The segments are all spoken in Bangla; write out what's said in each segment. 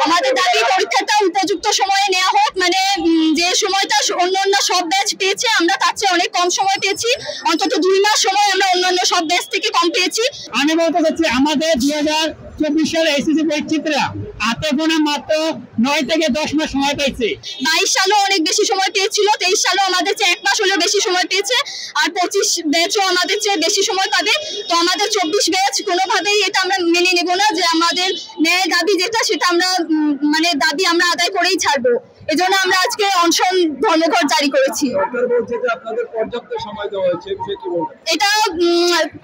আমাদের দাবি পরীক্ষাটা উপযুক্ত সময়ে নেওয়া হোক, মানে যে সময়টা অন্যান্য সব ব্যাচ পেয়েছে আমরা তার চেয়ে অনেক কম সময় পেয়েছি, অন্তত 2 মাস সময় আমরা অন্যান্য সব ব্যাচ থেকে কম পেয়েছি। আমি বলতে চাচ্ছি আমাদের 2024 সালে এসএসসি পরীক্ষার্থীরা হাতে গোনা মাত্র 9 থেকে 10 মাস সময় পেয়েছে। 22 সালেও অনেক বেশি সময় পেয়েছিল, 23 সালেও আমাদের চেয়ে 1 মাস হলেও বেশি সময় পেয়েছে, আর 25 ব্যাচও আমাদের চেয়ে বেশি সময় পাবে। তো আমাদের 24 ব্যাচ কোনোভাবেই এটা আমরা মেনে নেব না যে আমাদের ন্যায় দাবি যেটা সেটা আমরা মানে দাবি আমরা আদায় করেই ছাড়বো। এজন্য আমরা আজকে অনশন ধর্মঘট জারি করেছি। সরকার বলছে যে আপনাদের পর্যাপ্ত সময় দেওয়া হয়েছে, কি বলবেন? এটা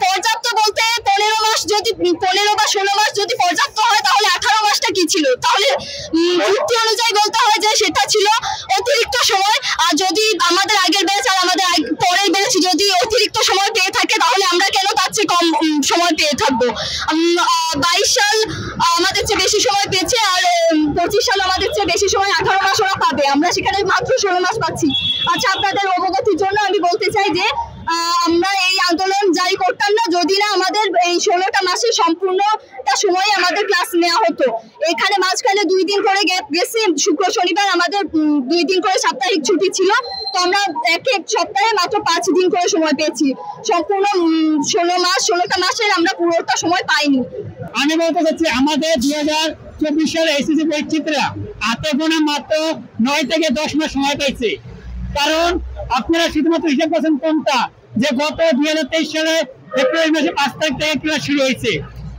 পর্যাপ্ত বলতে 15 মাস, যদি 15 বা 16 মাস যদি পর্যাপ্ত হয় তাহলে 18 মাসটা কি ছিল? তাহলে যুক্তি অনুযায়ী বলতে হয় যে সেটা ছিল অতিরিক্ত সময়। আর যদি আমাদের আগের ব্যাচ আর আমাদের পরের ব্যাচ যদি অতিরিক্ত সময় পেয়ে থাকে তাহলে আমরা কেন তার চেয়ে কম সময় পেয়ে থাকবো? 22 সাল আমাদের চেয়ে বেশি সময় পেয়েছে, আর 25 সাল আমাদের চেয়ে বেশি সময় 18 মাস ওরা পাবে, আমরা সেখানে মাত্র 16 মাস পাচ্ছি। আচ্ছা, আপনাদের অবগতির জন্য আমি বলতে চাই যে আমরা এই আন্দোলন জারি করতাম না যদি না আমাদের এই 16টা মাসের সম্পূর্ণটা সময় আমাদের ক্লাস নেওয়া হতো। এখানে মাঝখানে 2 দিন করে গ্যাপ গেছে, শুক্র শনিবার আমাদের 2 দিন করে সাপ্তাহিক ছুটি ছিল, তো আমরা এক সপ্তাহে মাত্র 5 দিন করে সময় পেয়েছি। সম্পূর্ণ 16টা মাসের আমরা পুরোটা সময় পাইনি। আমি বলতে চাচ্ছি আমাদের 2024 সালে এসএসসি পরীক্ষার্থীরা হাতে গোনা মাত্র 9 থেকে 10 মাস সময় পেয়েছে। কারণ আপনারা শুধুমাত্র হিসাব করছেন কোনটা, যে গত 2023 সালে ফেব্রুয়ারি মাসে 5 তারিখ থেকে ক্লাস শুরু হয়েছে,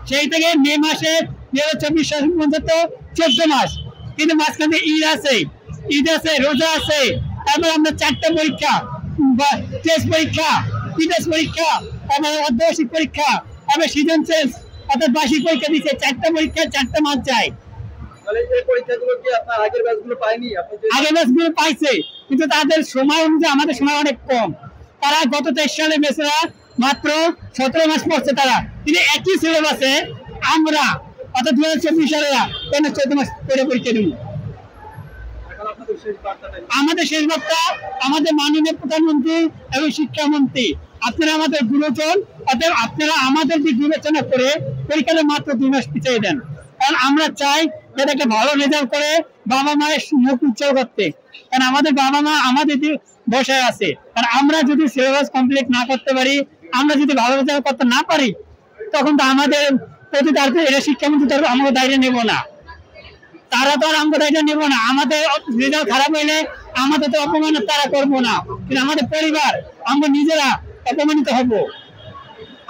সেই থেকে মে মাসে 2024 সাল পর্যন্ত 14 মাস। কিন্তু মাঝখানে ঈদ আছে, রোজা আছে, তারপর আমরা 4টা পরীক্ষা, টেস্ট পরীক্ষা, টেস্ট পরীক্ষা, তারপরে অর্ধবার্ষিক পরীক্ষা, তারপরে সিজন টেস্ট অর্থাৎ বার্ষিক পরীক্ষা দিচ্ছে। 4টা পরীক্ষা 4টা মাস যায়। এই পরীক্ষাগুলো কি আপনার আগের ব্যাচগুলো পায়নি? আগের ব্যাচগুলো পাইছে, কিন্তু তাদের সময় অনুযায়ী আমাদের সময় অনেক কম। তারা গত 23 সালে বেচেরা মাত্র 17 মাস পড়ছে তারা, কিন্তু একই সিলেবাসে আমরা অর্থাৎ 2024 সালেরা কেন 14 মাস পরে পরীক্ষা দেব? আমাদের শেষ বার্তা আমাদের মাননীয় প্রধানমন্ত্রী এবং শিক্ষামন্ত্রী, আপনারা আমাদের গুরুজন, অতএব আপনারা আমাদের দিক বিবেচনা করে পরীক্ষাটা মাত্র 2 মাস পিছিয়ে দেন। কারণ আমরা চাই যাতে একটা ভালো রেজাল্ট করে বাবা মায়ের মুখ উজ্জ্বল করতে, কারণ আমাদের বাবা মা আমাদের বসায় আছে। কারণ আমরা যদি সিলেবাস কমপ্লিট না করতে পারি, আমরা যদি ভালো রেজাল্ট করতে না পারি, তখন তো আমাদের প্রতি তার এটা শিক্ষামন্ত্রী তার আমরা দায়িত্ব নেব না, তারা তো আর আমরা দায়িত্ব নেব না। আমাদের রেজাল্ট খারাপ হইলে আমাদের তো অপমান তারা করবো না, কিন্তু আমাদের পরিবার আমরা নিজেরা অপমানিত হব।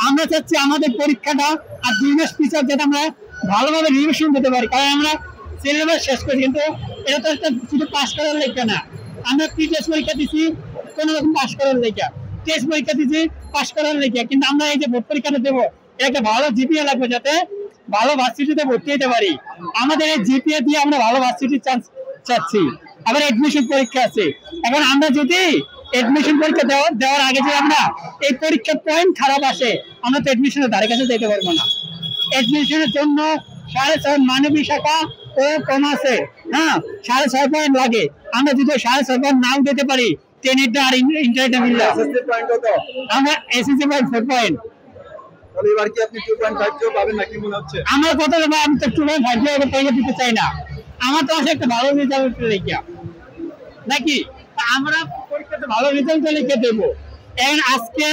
আমরা চাচ্ছি আমাদের পরীক্ষাটা আর 2 মাস পিছার যাতে আমরা ভালোভাবে রিভিশন দিতে পারি, কারণ আমরা সিলেবাস শেষ করি। কিন্তু এটা তো একটা শুধু পাস করার লেখা না, আমরা প্রি টেস্ট পরীক্ষা দিচ্ছি কোনো রকম পাস করার লেখা, টেস্ট পরীক্ষা দিচ্ছি পাস করার লেখা, কিন্তু আমরা এই যে বোর্ড পরীক্ষাটা দেবো এটা একটা ভালো জিপিএ লাগবে যাতে ভালো ভার্সিটিতে ভর্তি হতে পারি। আমাদের এই জিপিএ দিয়ে আমরা ভালো ভার্সিটির চান্স চাচ্ছি। আবার এডমিশন পরীক্ষা আছে। এখন আমরা যদি এডমিশন পরীক্ষা দেওয়ার আগে যে আমরা এই পরীক্ষার পয়েন্ট খারাপ আসে, আমরা তো এডমিশনের ধারে কাছে যেতে পারবো না। এডমিশনের জন্য 6.5 মানবিক শাখা ও কমার্সে 6.5 পয়েন্ট লাগে। আমরা যদি 6.5 পয়েন্ট নাও দিতে পারি, 10 আর ইন্টারটা মিললে আমরা এসএসসি পয়েন্ট 4 পয়েন্ট। এবার কি আপনি 2.5 পাবেন নাকি মনে হচ্ছে? আমার কথা বলবো, আমি তো 2.5 পরীক্ষা দিতে চাই না। আমার তো আছে একটা ভালো রেজাল্ট লেখা নাকি, আমরা পরীক্ষাতে ভালো রেজাল্ট লিখে দেবো। এখন আজকে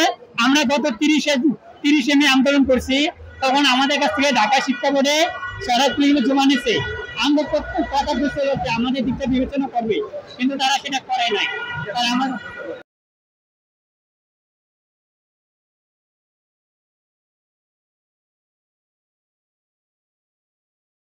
আমরা গত 30 মে আন্দোলন করছি, তখন আমাদের কাছ থেকে ঢাকা শিক্ষা বোর্ডে স্মারকলিপি জমা নিছে। আমরা প্রত্যেক কথা বুঝতে পারছি আমাদের দিকটা বিবেচনা করবে, কিন্তু তারা সেটা করে নাই।